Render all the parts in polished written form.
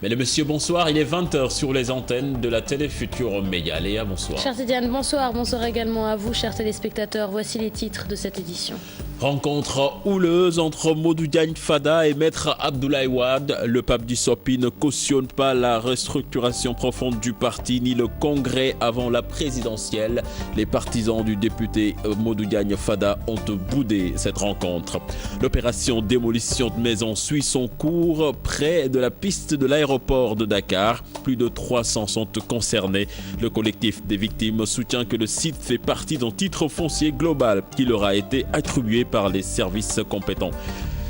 Mesdames, Messieurs, bonsoir. Il est 20h sur les antennes de la télé Futur Média. Léa, bonsoir. Chère Tidiane, bonsoir. Bonsoir également à vous, chers téléspectateurs. Voici les titres de cette édition. Rencontre houleuse entre Modou Diagne Fada et Maître Abdoulaye Wade. Le pape du SOPI ne cautionne pas la restructuration profonde du parti ni le congrès avant la présidentielle. Les partisans du député Modou Diagne Fada ont boudé cette rencontre. L'opération démolition de maisons suit son cours près de la piste de l'aéroport de Dakar. Plus de 300 sont concernés. Le collectif des victimes soutient que le site fait partie d'un titre foncier global qui leur a été attribué par les services compétents.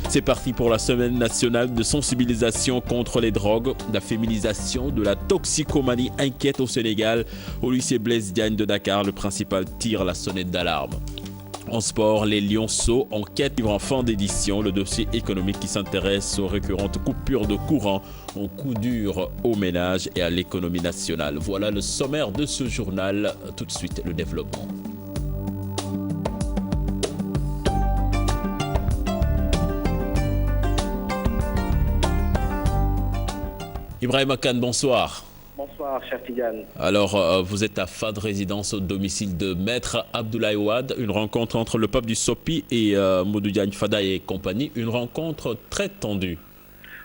C'est parti pour la semaine nationale de sensibilisation contre les drogues. La féminisation de la toxicomanie inquiète au Sénégal. Au lycée Blaise Diagne de Dakar, le principal tire la sonnette d'alarme. En sport, les Lionceaux enquêtent livre en fin d'édition. Le dossier économique qui s'intéresse aux récurrentes coupures de courant, un coup dur aux ménages et à l'économie nationale. Voilà le sommaire de ce journal. Tout de suite, le développement. Ibrahim Kane, bonsoir. Bonsoir, cher Tidiane. Alors, vous êtes à FAD, résidence au domicile de Maître Abdoulaye Wade. Une rencontre entre le pape du SOPI et Modou Diagne Fada et compagnie. Une rencontre très tendue.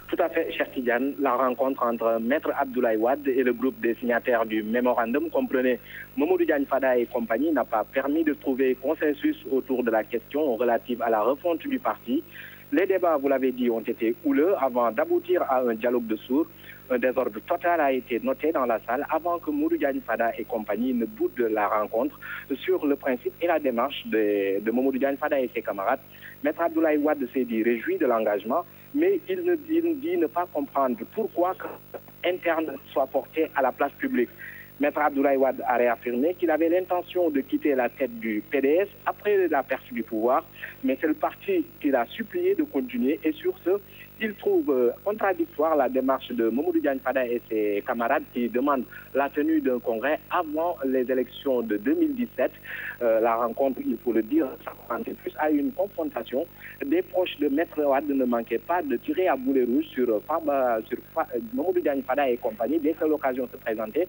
Tout à fait, cher Tidiane. La rencontre entre Maître Abdoulaye Wade et le groupe des signataires du mémorandum, comprenez Modou Diagne Fada et compagnie, n'a pas permis de trouver consensus autour de la question relative à la refonte du parti. Les débats, vous l'avez dit, ont été houleux avant d'aboutir à un dialogue de sourds. Un désordre total a été noté dans la salle avant que Modou Diagne Fada et compagnie ne boudent de la rencontre sur le principe et la démarche de Modou Diagne Fada et ses camarades. Maître Abdoulaye Wade s'est dit réjoui de l'engagement, mais il dit ne pas comprendre pourquoi interne soit porté à la place publique. Maître Abdoulaye Wade a réaffirmé qu'il avait l'intention de quitter la tête du PDS après la perte du pouvoir, mais c'est le parti qu'il a supplié de continuer et sur ce, il trouve contradictoire la démarche de Modou Diagne Fada et ses camarades qui demandent la tenue d'un congrès avant les élections de 2017. La rencontre, il faut le dire, s'apparentait plus à une confrontation. Des proches de Maître Wade ne manquaient pas de tirer à boulet rouge sur Modou Diagne Fada et compagnie dès que l'occasion se présentait.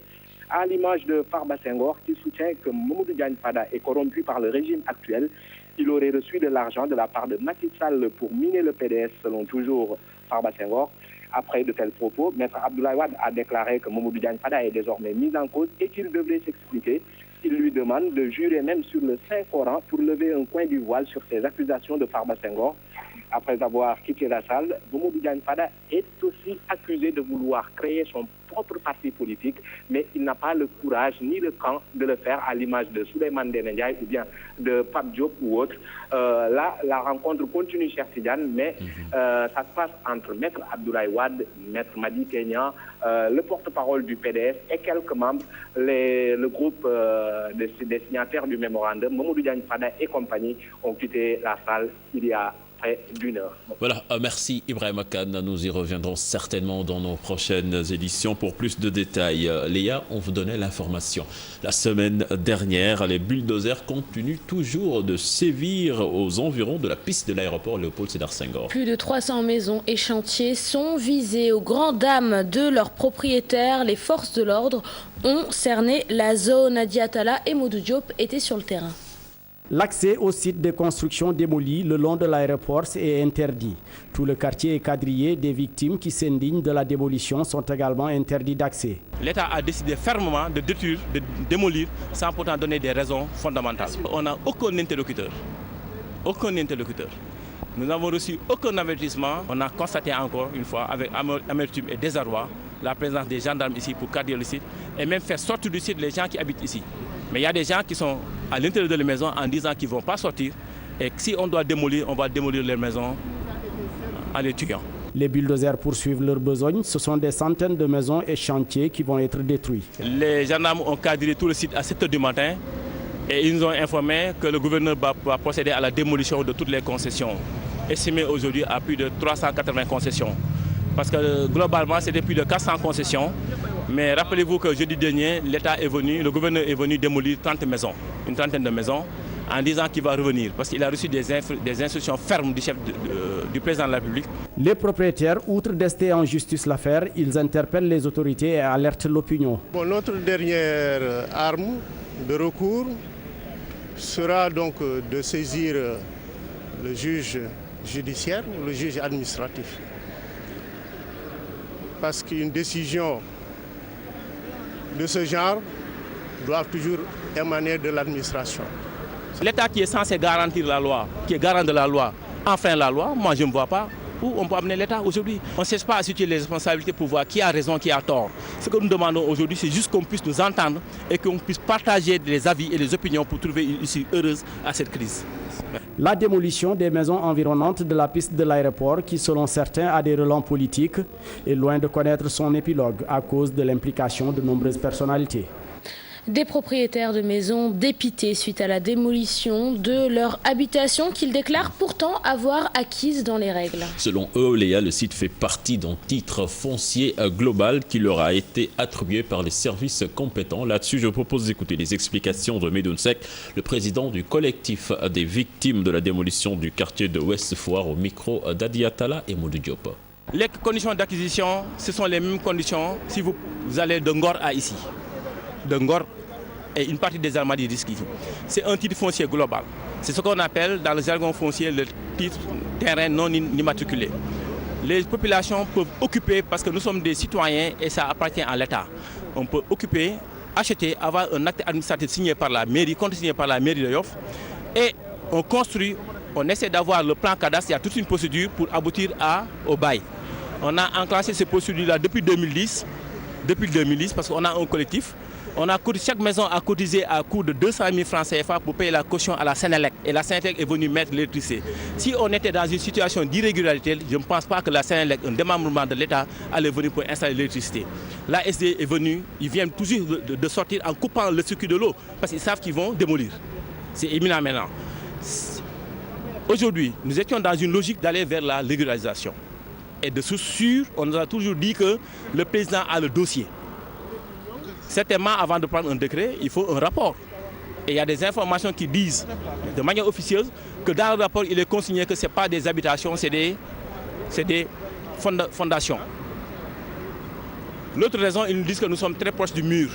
À l'image de Farba Senghor qui soutient que Modou Diagne Fada est corrompu par le régime actuel. Il aurait reçu de l'argent de la part de Macky Sall pour miner le PDS, selon toujours Farba Senghor. Après de tels propos, Maître Abdoulaye Wade a déclaré que Modou Diagne Fada est désormais mis en cause et qu'il devrait s'expliquer. Il lui demande de jurer même sur le Saint-Coran pour lever un coin du voile sur ces accusations de Farba Senghor. Après avoir quitté la salle, Modou Diagne Fada est aussi accusé de vouloir créer son propre parti politique, mais il n'a pas le courage ni le camp de le faire à l'image de Souleymane Ndéné Ndiaye ou bien de Pape Diop ou autre. Là, la rencontre continue, cher Tidiane, mais ça se passe entre Maître Abdoulaye Wade, Maître Madi Kenya, le porte-parole du PDS et quelques membres, le groupe des signataires du mémorandum, Modou Diagne Fada et compagnie, ont quitté la salle il y a d'une heure. Voilà, merci Ibrahim Kane. Nous y reviendrons certainement dans nos prochaines éditions pour plus de détails. Léa, on vous donnait l'information. La semaine dernière, les bulldozers continuent toujours de sévir aux environs de la piste de l'aéroport Léopold Sédar Senghor. Plus de 300 maisons et chantiers sont visés aux grandes dames de leurs propriétaires. Les forces de l'ordre ont cerné la zone. Nadia Attala et Modou Diop étaient sur le terrain. L'accès au site de construction démoli le long de l'aéroport est interdit. Tout le quartier est quadrillé. Des victimes qui s'indignent de la démolition sont également interdits d'accès. L'État a décidé fermement de détruire, de démolir, sans pourtant donner des raisons fondamentales. On n'a aucun interlocuteur. Aucun interlocuteur. Nous n'avons reçu aucun avertissement. On a constaté encore une fois, avec amertume et désarroi, la présence des gendarmes ici pour quadriller le site et même faire sortir du site les gens qui habitent ici. Mais il y a des gens qui sont à l'intérieur de la maison en disant qu'ils ne vont pas sortir et que si on doit démolir, on va démolir les maisons en les tuant. Les bulldozers poursuivent leurs besoins. Ce sont des centaines de maisons et chantiers qui vont être détruits. Les gendarmes ont quadrillé tout le site à 7 h du matin et ils nous ont informé que le gouverneur va procéder à la démolition de toutes les concessions, estimées aujourd'hui à plus de 380 concessions. Parce que globalement, c'était plus de 400 concessions. Mais rappelez-vous que jeudi dernier, l'État est venu, le gouverneur est venu démolir 30 maisons, une trentaine de maisons. en disant qu'il va revenir parce qu'il a reçu des instructions fermes du chef du président de la République. Les propriétaires, outre d'ester en justice l'affaire, ils interpellent les autorités et alertent l'opinion. Bon, notre dernière arme de recours sera donc de saisir le juge judiciaire, le juge administratif. Parce qu'une décision de ce genre doit toujours émaner de l'administration. L'État qui est censé garantir la loi, qui est garant de la loi, enfreint la loi, moi je ne vois pas où on peut amener l'État aujourd'hui. On ne cherche pas à situer les responsabilités pour voir qui a raison, qui a tort. Ce que nous demandons aujourd'hui, c'est juste qu'on puisse nous entendre et qu'on puisse partager les avis et les opinions pour trouver une issue heureuse à cette crise. La démolition des maisons environnantes de la piste de l'aéroport, qui selon certains a des relents politiques, est loin de connaître son épilogue à cause de l'implication de nombreuses personnalités. Des propriétaires de maisons dépités suite à la démolition de leur habitation qu'ils déclarent pourtant avoir acquise dans les règles. Selon eux, Léa, le site fait partie d'un titre foncier global qui leur a été attribué par les services compétents. Là-dessus, je propose d'écouter les explications de Medoune Seck, le président du collectif des victimes de la démolition du quartier de Ouest Foire, au micro d'Adi Atala et Modou Diop. Les conditions d'acquisition, ce sont les mêmes conditions si vous allez de Ngor à ici. De Ngor et une partie des Almadies d'Iski. C'est un titre foncier global. C'est ce qu'on appelle dans le jargon foncier le titre terrain non immatriculé. Les populations peuvent occuper parce que nous sommes des citoyens et ça appartient à l'État. On peut occuper, acheter, avoir un acte administratif signé par la mairie, contresigné par la mairie de Yoff et on construit, on essaie d'avoir le plan cadastre, il y a toute une procédure pour aboutir au bail. On a enclenché ces procédures-là depuis 2010 parce qu'on a un collectif. Chaque maison a cotisé à coût de 200 000 francs CFA pour payer la caution à la Sénélec. Et la Sénélec est venue mettre l'électricité. Si on était dans une situation d'irrégularité, je ne pense pas que la Sénélec, un démembrement de l'État, allait venir pour installer l'électricité. La SD est venue, ils viennent toujours de sortir en coupant le circuit de l'eau parce qu'ils savent qu'ils vont démolir. C'est imminent maintenant. Aujourd'hui, nous étions dans une logique d'aller vers la régularisation. Et de ce sûr, on nous a toujours dit que le président a le dossier. Certainement, avant de prendre un décret, il faut un rapport. Et il y a des informations qui disent, de manière officieuse, que dans le rapport, il est consigné que ce n'est pas des habitations, c'est des fondations. L'autre raison, ils nous disent que nous sommes très proches du mur.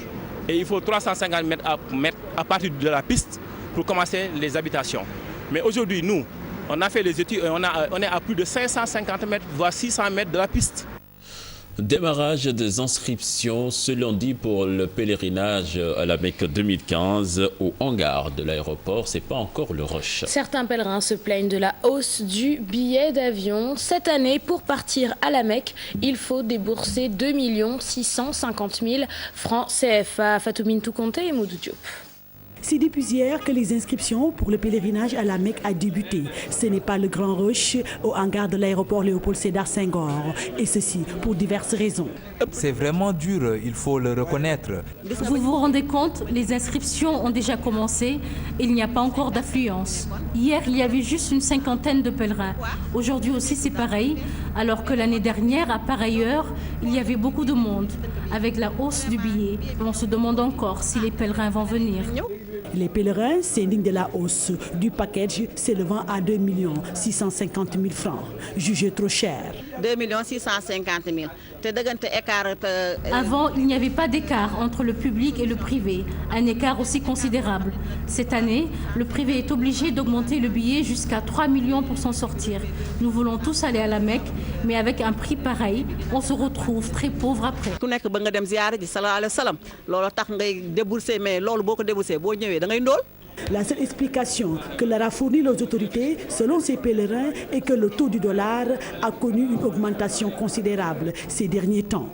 Et il faut 350 mètres à partir de la piste pour commencer les habitations. Mais aujourd'hui, nous, on a fait les études et on est à plus de 550 mètres, voire 600 mètres de la piste. Démarrage des inscriptions ce lundi pour le pèlerinage à la Mecque 2015 au hangar de l'aéroport. C'est pas encore le rush. Certains pèlerins se plaignent de la hausse du billet d'avion. Cette année, pour partir à la Mecque, il faut débourser 2 650 000 francs CFA. Fatoumine Toukonte et Modou Diop. C'est depuis hier que les inscriptions pour le pèlerinage à la Mecque a débuté. Ce n'est pas le grand rush au hangar de l'aéroport Léopold Sédar Senghor. Et ceci pour diverses raisons. C'est vraiment dur, il faut le reconnaître. Vous vous rendez compte, les inscriptions ont déjà commencé et il n'y a pas encore d'affluence. Hier, il y avait juste une cinquantaine de pèlerins. Aujourd'hui aussi, c'est pareil, alors que l'année dernière, à pareille heure, il y avait beaucoup de monde. Avec la hausse du billet, on se demande encore si les pèlerins vont venir. Les pèlerins s'indignent de la hausse du package s'élevant à 2 650 000 francs, jugé trop cher. 2 650 000. Avant, il n'y avait pas d'écart entre le public et le privé, un écart aussi considérable. Cette année, le privé est obligé d'augmenter le billet jusqu'à 3 millions pour s'en sortir. Nous voulons tous aller à la Mecque, mais avec un prix pareil, on se retrouve très pauvre après. La seule explication que leur a fournie les autorités, selon ces pèlerins, est que le taux du dollar a connu une augmentation considérable ces derniers temps.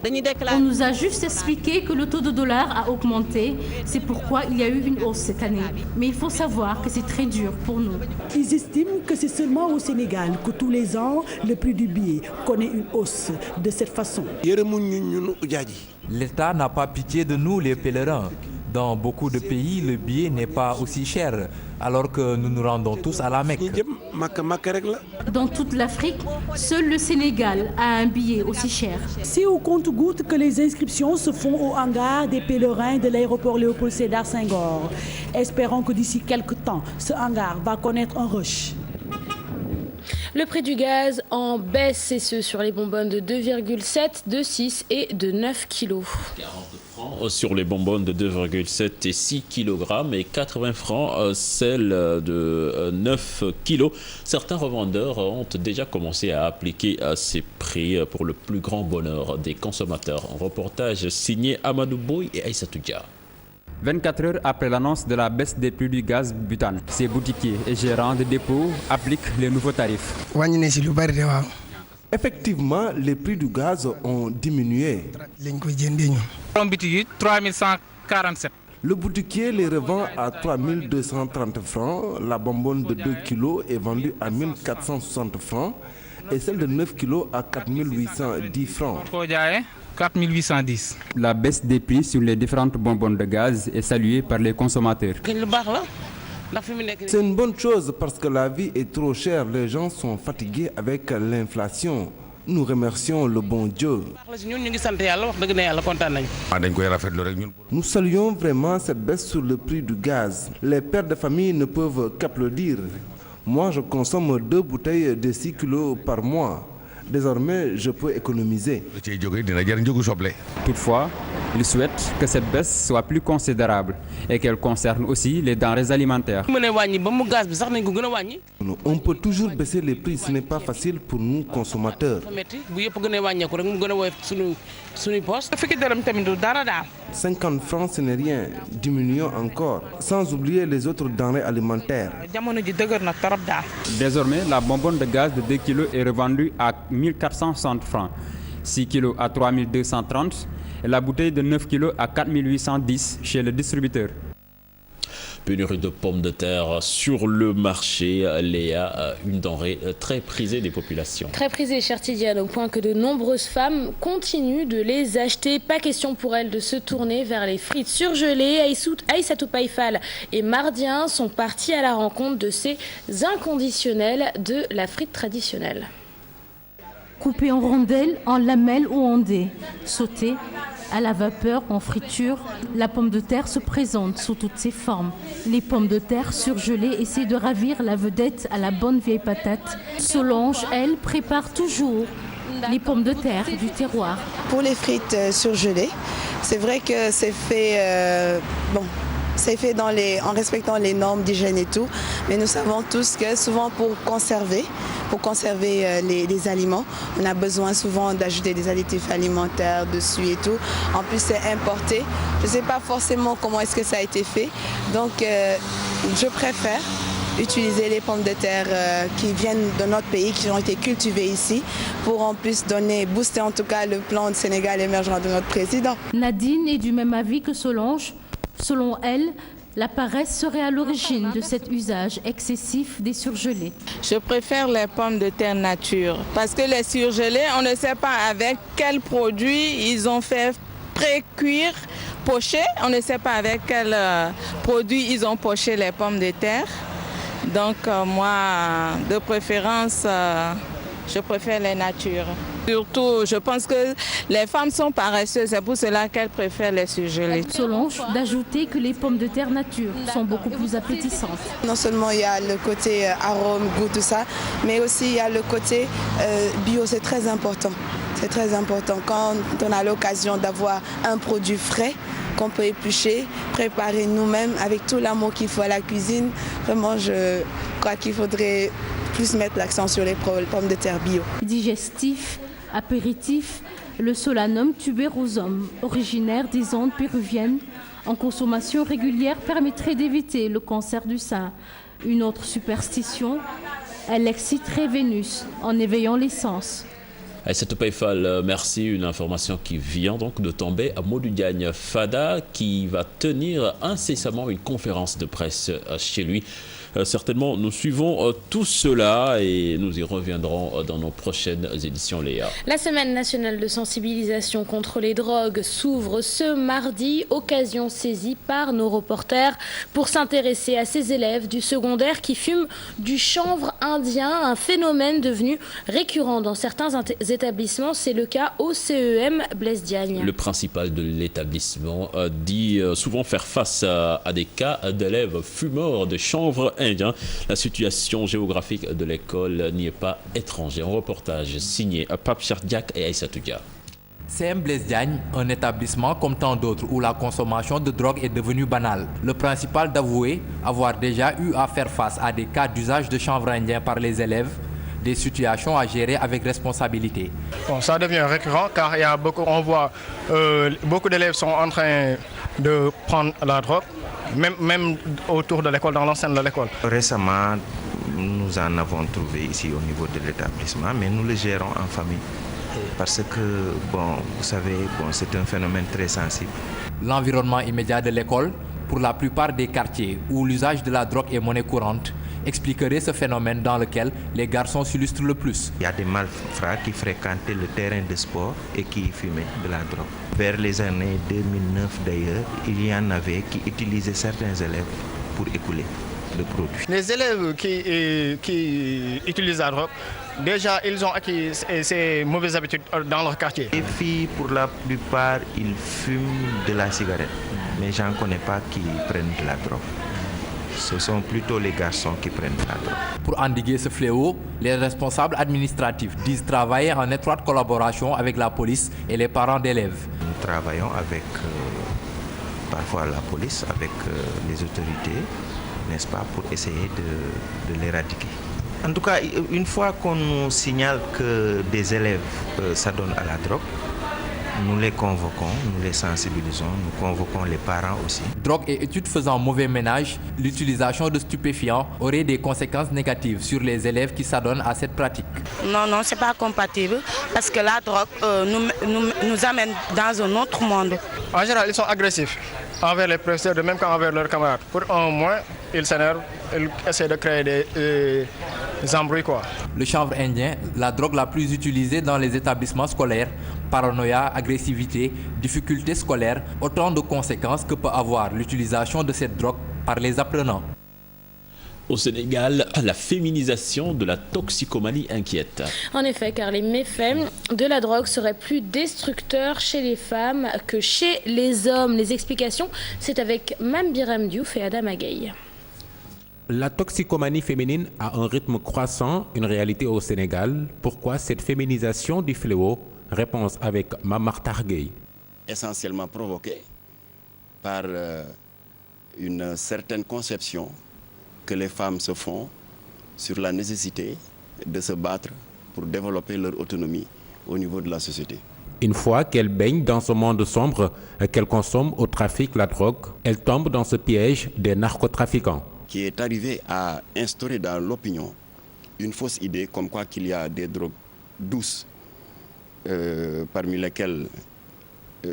On nous a juste expliqué que le taux de dollar a augmenté, c'est pourquoi il y a eu une hausse cette année. Mais il faut savoir que c'est très dur pour nous. Ils estiment que c'est seulement au Sénégal que tous les ans, le prix du billet connaît une hausse de cette façon. L'État n'a pas pitié de nous, les pèlerins. Dans beaucoup de pays, le billet n'est pas aussi cher, alors que nous nous rendons tous à la Mecque. Dans toute l'Afrique, seul le Sénégal a un billet aussi cher. C'est au compte-gouttes que les inscriptions se font au hangar des pèlerins de l'aéroport Léopold Sédar Senghor. Espérons que d'ici quelques temps, ce hangar va connaître un rush. Le prix du gaz en baisse, et ce sur les bonbonnes de 2,7, de 6 et de 9 kilos. 40 francs sur les bonbonnes de 2,7 et 6 kg et 80 francs celles de 9 kg. Certains revendeurs ont déjà commencé à appliquer ces prix pour le plus grand bonheur des consommateurs. Un reportage signé Amadou Boy et Aïssatou Dia. 24 heures après l'annonce de la baisse des prix du gaz butane, ces boutiquiers et gérants de dépôts appliquent les nouveaux tarifs. Effectivement, les prix du gaz ont diminué. Le boutiquier les revend à 3230 francs. La bonbonne de 2 kg est vendue à 1460 francs et celle de 9 kg à 4810 francs. 4810. La baisse des prix sur les différentes bonbonnes de gaz est saluée par les consommateurs. C'est une bonne chose parce que la vie est trop chère. Les gens sont fatigués avec l'inflation. Nous remercions le bon Dieu. Nous saluons vraiment cette baisse sur le prix du gaz. Les pères de famille ne peuvent qu'applaudir. Moi, je consomme 2 bouteilles de 6 kilos par mois. Désormais, je peux économiser. Toutefois, ils souhaitent que cette baisse soit plus considérable et qu'elle concerne aussi les denrées alimentaires. On peut toujours baisser les prix, ce n'est pas facile pour nous consommateurs. 50 francs, ce n'est rien. Diminuons encore, sans oublier les autres denrées alimentaires. Désormais, la bonbonne de gaz de 2 kg est revendue à 1460 francs, 6 kg à 3230 et la bouteille de 9 kg à 4810 chez le distributeur. Pénurie de pommes de terre sur le marché, Léa, une denrée très prisée des populations. Très prisée, chère Tidiane, au point que de nombreuses femmes continuent de les acheter. Pas question pour elles de se tourner vers les frites surgelées. Aïssatou Païfal et Mardien sont partis à la rencontre de ces inconditionnels de la frite traditionnelle. Coupée en rondelles, en lamelles ou en dés, sautée à la vapeur, en friture, la pomme de terre se présente sous toutes ses formes. Les pommes de terre surgelées essaient de ravir la vedette à la bonne vieille patate. Solange, elle, prépare toujours les pommes de terre du terroir. Pour les frites surgelées, c'est vrai que c'est fait... C'est fait en respectant les normes d'hygiène et tout, mais nous savons tous que souvent pour conserver les aliments, on a besoin souvent d'ajouter des additifs alimentaires dessus et tout. En plus, c'est importé. Je ne sais pas forcément comment est-ce que ça a été fait, donc je préfère utiliser les pommes de terre qui viennent de notre pays, qui ont été cultivées ici, pour en plus booster en tout cas le plan de Sénégal émergent de notre président. Nadine est du même avis que Solange. Selon elle, la paresse serait à l'origine de cet usage excessif des surgelés. Je préfère les pommes de terre nature parce que les surgelés, on ne sait pas avec quel produit ils ont fait pré-cuire, pocher. On ne sait pas avec quel produit ils ont poché les pommes de terre. Donc moi, de préférence, je préfère les natures. Surtout, je pense que les femmes sont paresseuses, c'est pour cela qu'elles préfèrent les surgelés. Solange d'ajouter que les pommes de terre nature sont beaucoup plus appétissantes. Non seulement il y a le côté arôme, goût, tout ça, mais aussi il y a le côté bio, c'est très important. C'est très important quand on a l'occasion d'avoir un produit frais qu'on peut éplucher, préparer nous-mêmes avec tout l'amour qu'il faut à la cuisine. Vraiment, je crois qu'il faudrait plus mettre l'accent sur les pommes de terre bio. Digestif, apéritif, le Solanum tuberosum, originaire des Andes péruviennes, en consommation régulière permettrait d'éviter le cancer du sein. Une autre superstition, elle exciterait Vénus en éveillant les sens. Aïssatou Païfal, merci. Une information qui vient donc de tomber à Modou Diagne Fada qui va tenir incessamment une conférence de presse chez lui. Certainement, nous suivons tout cela et nous y reviendrons dans nos prochaines éditions, Léa. La semaine nationale de sensibilisation contre les drogues s'ouvre ce mardi, occasion saisie par nos reporters pour s'intéresser à ces élèves du secondaire qui fument du chanvre indien, un phénomène devenu récurrent dans certains établissements. C'est le cas au CEM Blaise Diagne. Le principal de l'établissement dit souvent faire face à des cas d'élèves fumeurs de chanvre indien. La situation géographique de l'école n'y est pas étrangère. Un reportage signé Pape Chardiak et Aïssatou Dia. CEM Blaise Diagne, un établissement comme tant d'autres où la consommation de drogue est devenue banale. Le principal d'avouer avoir déjà eu à faire face à des cas d'usage de chanvre indien par les élèves, des situations à gérer avec responsabilité. Bon, ça devient récurrent car il y a on voit beaucoup d'élèves sont en train de prendre la drogue, même autour de l'école, dans l'enceinte de l'école. Récemment, nous en avons trouvé ici au niveau de l'établissement, mais nous le gérons en famille. Parce que, vous savez, c'est un phénomène très sensible. L'environnement immédiat de l'école, pour la plupart des quartiers où l'usage de la drogue est monnaie courante, expliquerait ce phénomène dans lequel les garçons s'illustrent le plus. Il y a des malfrats qui fréquentaient le terrain de sport et qui fumaient de la drogue. Vers les années 2009 d'ailleurs, il y en avait qui utilisaient certains élèves pour écouler le produit. Les élèves qui utilisent la drogue, déjà ils ont acquis ces mauvaises habitudes dans leur quartier. Les filles, pour la plupart, ils fument de la cigarette, mais j'en connais pas qui prennent de la drogue. Ce sont plutôt les garçons qui prennent la drogue. Pour endiguer ce fléau, les responsables administratifs disent travailler en étroite collaboration avec la police et les parents d'élèves. Nous travaillons avec parfois la police, avec les autorités, n'est-ce pas, pour essayer de l'éradiquer. En tout cas, une fois qu'on nous signale que des élèves s'adonnent à la drogue, nous les convoquons, nous les sensibilisons, nous convoquons les parents aussi. Drogue et études faisant mauvais ménage, l'utilisation de stupéfiants aurait des conséquences négatives sur les élèves qui s'adonnent à cette pratique. Non, c'est pas compatible parce que la drogue nous amène dans un autre monde. En général, ils sont agressifs envers les professeurs, de même qu'envers leurs camarades. Pour un moins, ils s'énervent, ils essaient de créer des embrouilles, quoi. Le chanvre indien, la drogue la plus utilisée dans les établissements scolaires, paranoïa, agressivité, difficultés scolaires, autant de conséquences que peut avoir l'utilisation de cette drogue par les apprenants. Au Sénégal, la féminisation de la toxicomanie inquiète. En effet, car les méfaits de la drogue seraient plus destructeurs chez les femmes que chez les hommes. Les explications, c'est avec Mme Biram Diouf et Adam Agaï. La toxicomanie féminine a un rythme croissant, une réalité au Sénégal. Pourquoi cette féminisation du fléau? Réponse avec Mamar Targueï. Essentiellement provoquée par une certaine conception que les femmes se font sur la nécessité de se battre pour développer leur autonomie au niveau de la société. Une fois qu'elle baigne dans ce monde sombre, qu'elle consomme au trafic la drogue, elle tombe dans ce piège des narcotrafiquants. Qui est arrivé à instaurer dans l'opinion une fausse idée comme quoi qu'il y a des drogues douces, parmi lesquelles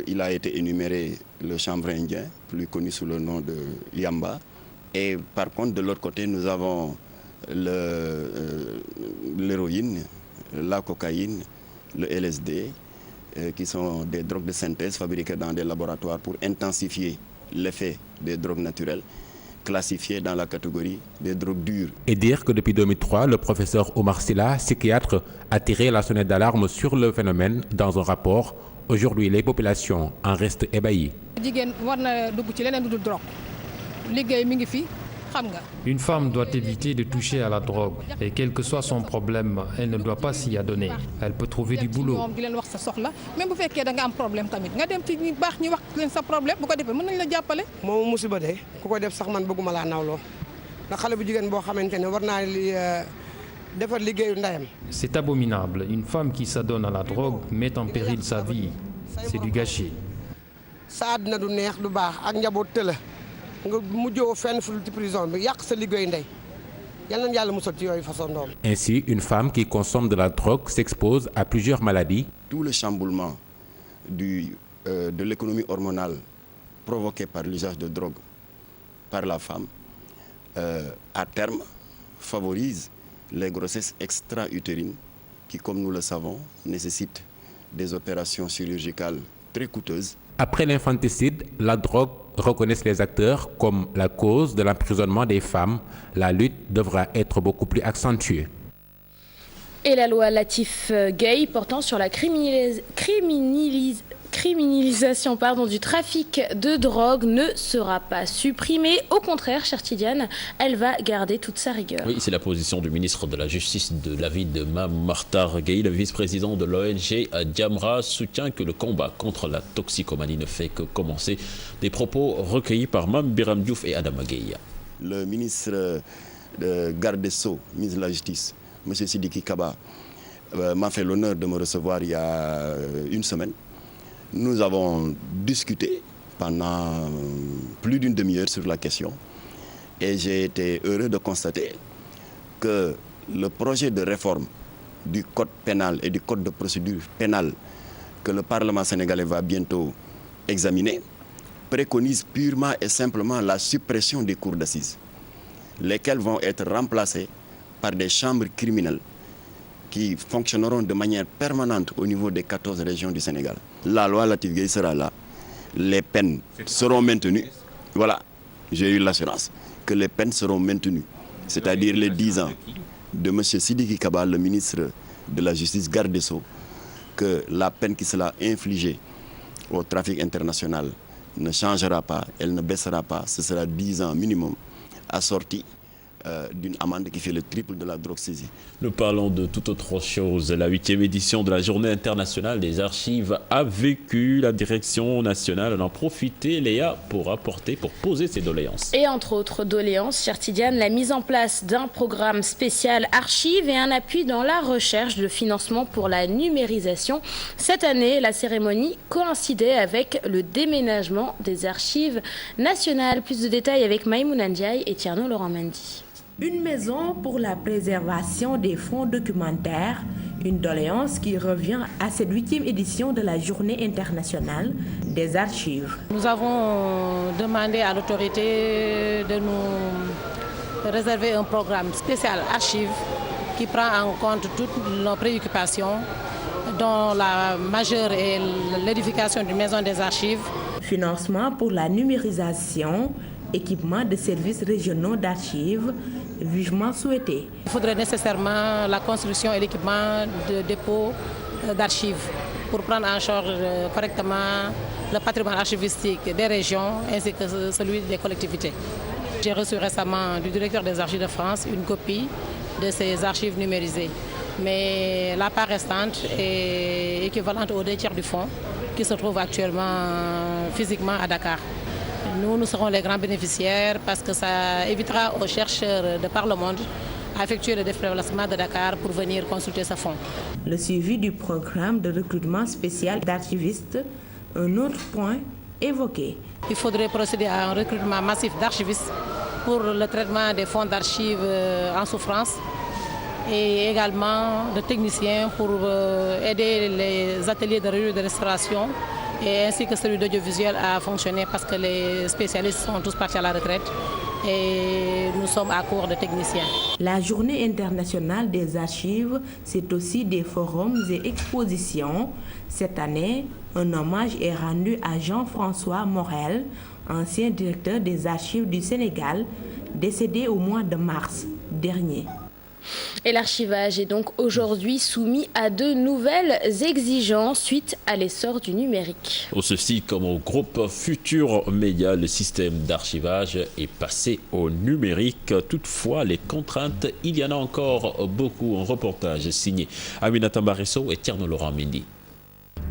il a été énuméré le chanvre indien, plus connu sous le nom de Yamba. Et par contre, de l'autre côté, nous avons l'héroïne, la cocaïne, le LSD, qui sont des drogues de synthèse fabriquées dans des laboratoires pour intensifier l'effet des drogues naturelles, classifiées dans la catégorie des drogues dures. Et dire que depuis 2003, le professeur Omar Sylla, psychiatre, a tiré la sonnette d'alarme sur le phénomène dans un rapport. Aujourd'hui, les populations en restent ébahies. Une femme doit éviter de toucher à la drogue et quel que soit son problème, elle ne doit pas s'y adonner. Elle peut trouver du boulot. C'est abominable. Une femme qui s'adonne à la drogue met en péril sa vie. C'est du gâchis. Ainsi, une femme qui consomme de la drogue s'expose à plusieurs maladies. Tout le chamboulement de l'économie hormonale provoqué par l'usage de drogue par la femme à terme, favorise les grossesses extra-utérines qui, comme nous le savons, nécessitent des opérations chirurgicales très coûteuses. Après l'infanticide, la drogue reconnaissent les acteurs comme la cause de l'emprisonnement des femmes. La lutte devra être beaucoup plus accentuée. Et la loi Latif Gueye portant sur la criminalisation du trafic de drogue ne sera pas supprimée. Au contraire, chère Tidiane, elle va garder toute sa rigueur. Oui, c'est la position du ministre de la Justice de la ville de Mame Mactar Gueye. Le vice-président de l'ONG Jamra soutient que le combat contre la toxicomanie ne fait que commencer. Des propos recueillis par Mame Biram Diouf et Adama Gueye. Le ministre de Garde des Sceaux, ministre de la Justice, M. Sidiki Kaba, m'a fait l'honneur de me recevoir il y a une semaine. Nous avons discuté pendant plus d'une demi-heure sur la question et j'ai été heureux de constater que le projet de réforme du code pénal et du code de procédure pénale que le Parlement sénégalais va bientôt examiner préconise purement et simplement la suppression des cours d'assises, lesquelles vont être remplacées par des chambres criminelles qui fonctionneront de manière permanente au niveau des 14 régions du Sénégal. La loi Latif Gueye sera là. Les peines seront maintenues. Voilà, j'ai eu l'assurance que les peines seront maintenues. C'est-à-dire les 10 ans de M. Sidiki Kaba, le ministre de la Justice, garde des Sceaux, que la peine qui sera infligée au trafic international ne changera pas, elle ne baissera pas. Ce sera 10 ans minimum, assorti d'une amende qui fait le triple de la drogue saisie. Nous parlons de toute autre chose. La 8e édition de la Journée internationale des archives a vécu. La direction nationale en a profité, Léa, pour poser ses doléances. Et entre autres doléances, chère Tidiane, la mise en place d'un programme spécial archives et un appui dans la recherche de financement pour la numérisation. Cette année, la cérémonie coïncidait avec le déménagement des archives nationales. Plus de détails avec Maïmouna Ndiaye et Tierno Laurent Mendy. Une maison pour la préservation des fonds documentaires, une doléance qui revient à cette 8e édition de la Journée internationale des archives. Nous avons demandé à l'autorité de nous réserver un programme spécial archives qui prend en compte toutes nos préoccupations, dont la majeure est l'édification d'une maison des archives. Financement pour la numérisation, équipement de services régionaux d'archives, vivement souhaité. Il faudrait nécessairement la construction et l'équipement de dépôts d'archives pour prendre en charge correctement le patrimoine archivistique des régions ainsi que celui des collectivités. J'ai reçu récemment du directeur des archives de France une copie de ces archives numérisées. Mais la part restante est équivalente aux 2/3 du fonds qui se trouve actuellement physiquement à Dakar. Nous serons les grands bénéficiaires parce que ça évitera aux chercheurs de par le monde à effectuer le déplacement de Dakar pour venir consulter ce fonds. Le suivi du programme de recrutement spécial d'archivistes, un autre point évoqué. Il faudrait procéder à un recrutement massif d'archivistes pour le traitement des fonds d'archives en souffrance et également de techniciens pour aider les ateliers de revue de restauration et ainsi que celui d'audiovisuel à fonctionner parce que les spécialistes sont tous partis à la retraite et nous sommes à court de techniciens. La Journée internationale des archives, c'est aussi des forums et expositions. Cette année, un hommage est rendu à Jean-François Morel, ancien directeur des archives du Sénégal, décédé au mois de mars dernier. Et l'archivage est donc aujourd'hui soumis à de nouvelles exigences suite à l'essor du numérique. Ceci comme au groupe Futur Média, le système d'archivage est passé au numérique. Toutefois, les contraintes, il y en a encore beaucoup. Un reportage signé Aminata Mbaresso et Tierno Laurent Mendy.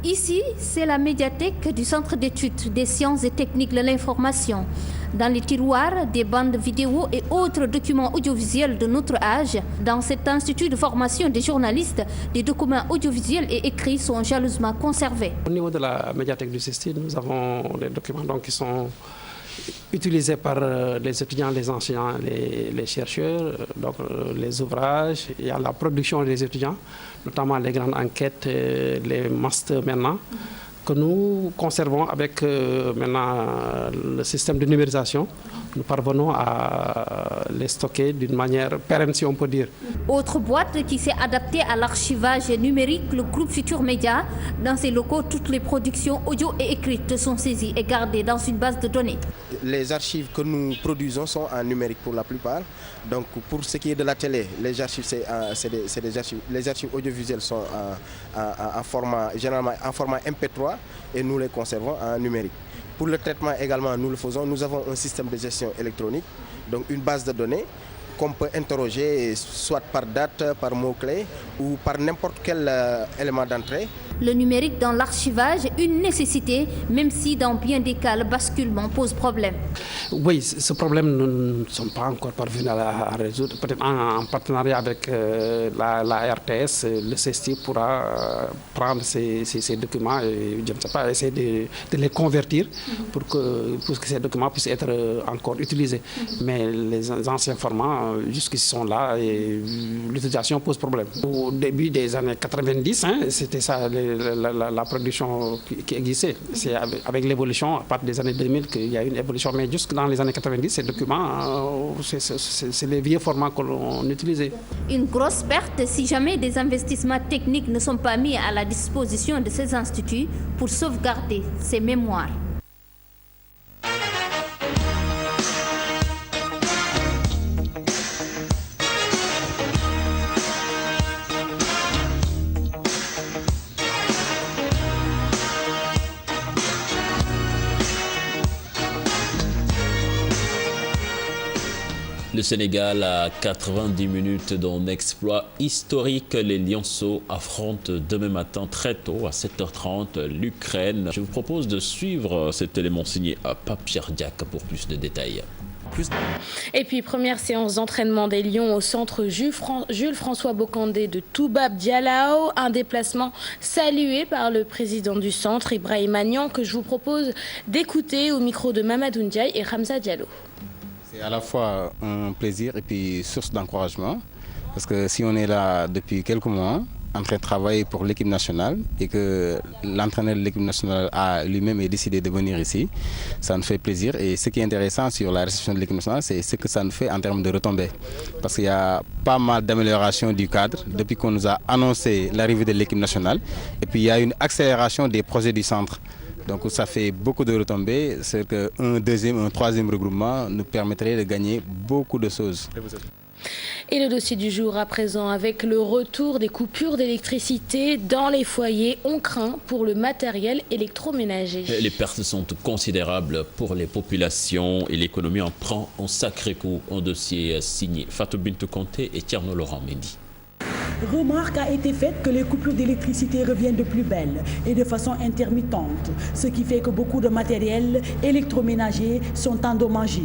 Ici, c'est la médiathèque du Centre d'études des sciences et techniques de l'information. Dans les tiroirs, des bandes vidéo et autres documents audiovisuels de notre âge. Dans cet institut de formation des journalistes, des documents audiovisuels et écrits sont jalousement conservés. Au niveau de la médiathèque du CESTI, nous avons des documents qui sont utilisés par les étudiants, les enseignants, les chercheurs, donc les ouvrages. Il y a la production des étudiants, notamment les grandes enquêtes, les masters maintenant. que nous conservons avec maintenant le système de numérisation. Nous parvenons à les stocker d'une manière pérenne, si on peut dire. Autre boîte qui s'est adaptée à l'archivage numérique, le groupe Futur Média. Dans ses locaux, toutes les productions audio et écrites sont saisies et gardées dans une base de données. Les archives que nous produisons sont en numérique pour la plupart. Donc pour ce qui est de la télé, les archives, les archives audiovisuelles sont généralement en format MP3 et nous les conservons en numérique. Pour le traitement également, nous le faisons. Nous avons un système de gestion électronique, donc une base de données qu'on peut interroger soit par date, par mot-clé ou par n'importe quel élément d'entrée. Le numérique dans l'archivage est une nécessité, même si dans bien des cas, le basculement pose problème. Oui, ce problème, nous ne sommes pas encore parvenus à résoudre. Peut-être en partenariat avec la RTS, le CESTI pourra prendre ces documents et, je ne sais pas, essayer de les convertir pour que ces documents puissent être encore utilisés. Mais les anciens formats, jusqu'ici sont là et l'utilisation pose problème. Au début des années 90, c'était ça la production qui existait. C'est avec l'évolution, à partir des années 2000, qu'il y a une évolution. Mais jusque dans les années 90, ces documents, c'est les vieux formats que l'on utilisait. Une grosse perte si jamais des investissements techniques ne sont pas mis à la disposition de ces instituts pour sauvegarder ces mémoires. Le Sénégal à 90 minutes d'un exploit historique. Les Lionceaux affrontent demain matin très tôt à 7h30 l'Ukraine. Je vous propose de suivre cet élément signé à Pape Pierre Diac pour plus de détails. Et puis première séance d'entraînement des Lions au centre Jules François Bocandé de Toubab Dialao, un déplacement salué par le président du centre Ibrahim Agnan que je vous propose d'écouter au micro de Mamadou Ndiaye et Hamza Diallo. C'est à la fois un plaisir et puis source d'encouragement parce que si on est là depuis quelques mois en train de travailler pour l'équipe nationale et que l'entraîneur de l'équipe nationale a lui-même décidé de venir ici, ça nous fait plaisir. Et ce qui est intéressant sur la réception de l'équipe nationale, c'est ce que ça nous fait en termes de retombées. Parce qu'il y a pas mal d'améliorations du cadre depuis qu'on nous a annoncé l'arrivée de l'équipe nationale. Et puis il y a une accélération des projets du centre. Donc ça fait beaucoup de retombées. C'est qu'un deuxième, un troisième regroupement nous permettrait de gagner beaucoup de choses. Et le dossier du jour à présent, avec le retour des coupures d'électricité dans les foyers, on craint pour le matériel électroménager. Les pertes sont considérables pour les populations et l'économie en prend un sacré coup. Un dossier signé Fatou Bintou Conté et Tierno Laurent Mendy. Remarque a été faite que les coupures d'électricité reviennent de plus belle et de façon intermittente, ce qui fait que beaucoup de matériel électroménager sont endommagés.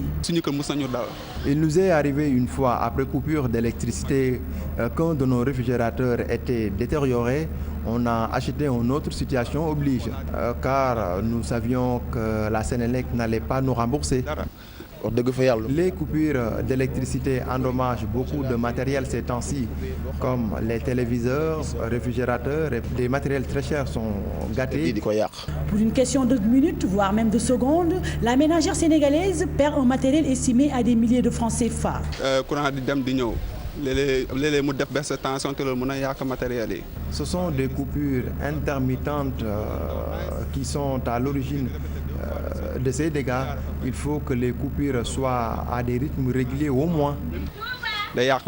Il nous est arrivé une fois, après coupure d'électricité, qu'un de nos réfrigérateurs était détérioré. On a acheté une autre, situation oblige, car nous savions que la Sénélec n'allait pas nous rembourser. Les coupures d'électricité endommagent beaucoup de matériel ces temps-ci, comme les téléviseurs, réfrigérateurs et des matériels très chers sont gâtés. Pour une question de minutes, voire même de secondes, la ménagère sénégalaise perd un matériel estimé à des milliers de francs CFA. Ce sont des coupures intermittentes qui sont à l'origine de ces dégâts. Il faut que les coupures soient à des rythmes réguliers au moins. D'ailleurs,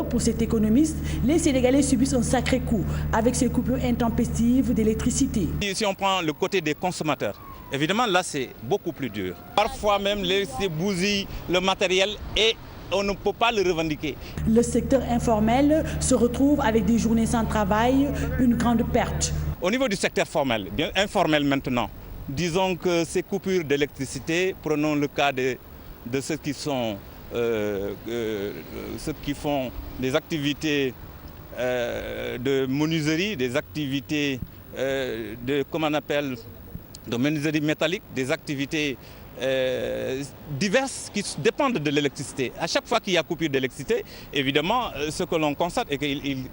pour cet économiste, les Sénégalais subissent un sacré coup avec ces coupures intempestives d'électricité. Si on prend le côté des consommateurs, évidemment là c'est beaucoup plus dur. Parfois même les bousillent le matériel et on ne peut pas le revendiquer. Le secteur informel se retrouve avec des journées sans travail, une grande perte. Au niveau du secteur formel, bien informel maintenant, disons que ces coupures d'électricité, prenons le cas de ceux qui sont ceux qui font des activités de menuiserie, des activités de menuiserie métallique, des activités diverses qui dépendent de l'électricité. À chaque fois qu'il y a coupure d'électricité, évidemment, ce que l'on constate est qu'ils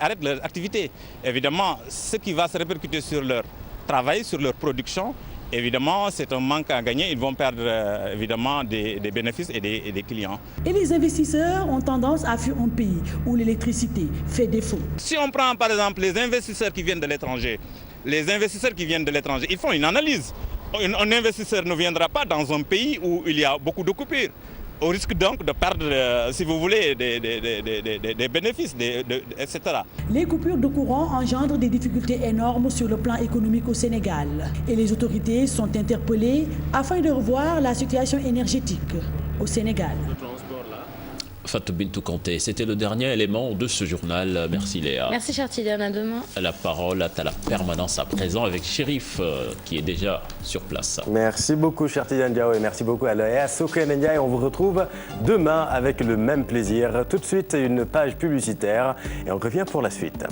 arrêtent leur activité. Évidemment, ce qui va se répercuter sur leur travail, sur leur production, évidemment, c'est un manque à gagner. Ils vont perdre évidemment des bénéfices et des clients. Et les investisseurs ont tendance à fuir un pays où l'électricité fait défaut. Si on prend par exemple les investisseurs qui viennent de l'étranger, ils font une analyse. Un investisseur ne viendra pas dans un pays où il y a beaucoup de coupures, au risque donc de perdre, si vous voulez, des bénéfices, etc. Les coupures de courant engendrent des difficultés énormes sur le plan économique au Sénégal. Et les autorités sont interpellées afin de revoir la situation énergétique au Sénégal. Fatou Bintou Kanté, c'était le dernier élément de ce journal. Merci Léa. Merci Chartidiane, à demain. La parole est à la permanence à présent avec Chérif qui est déjà sur place. Merci beaucoup Chartidiane Diao et merci beaucoup à Léa Sokenendia et on vous retrouve demain avec le même plaisir. Tout de suite une page publicitaire et on revient pour la suite.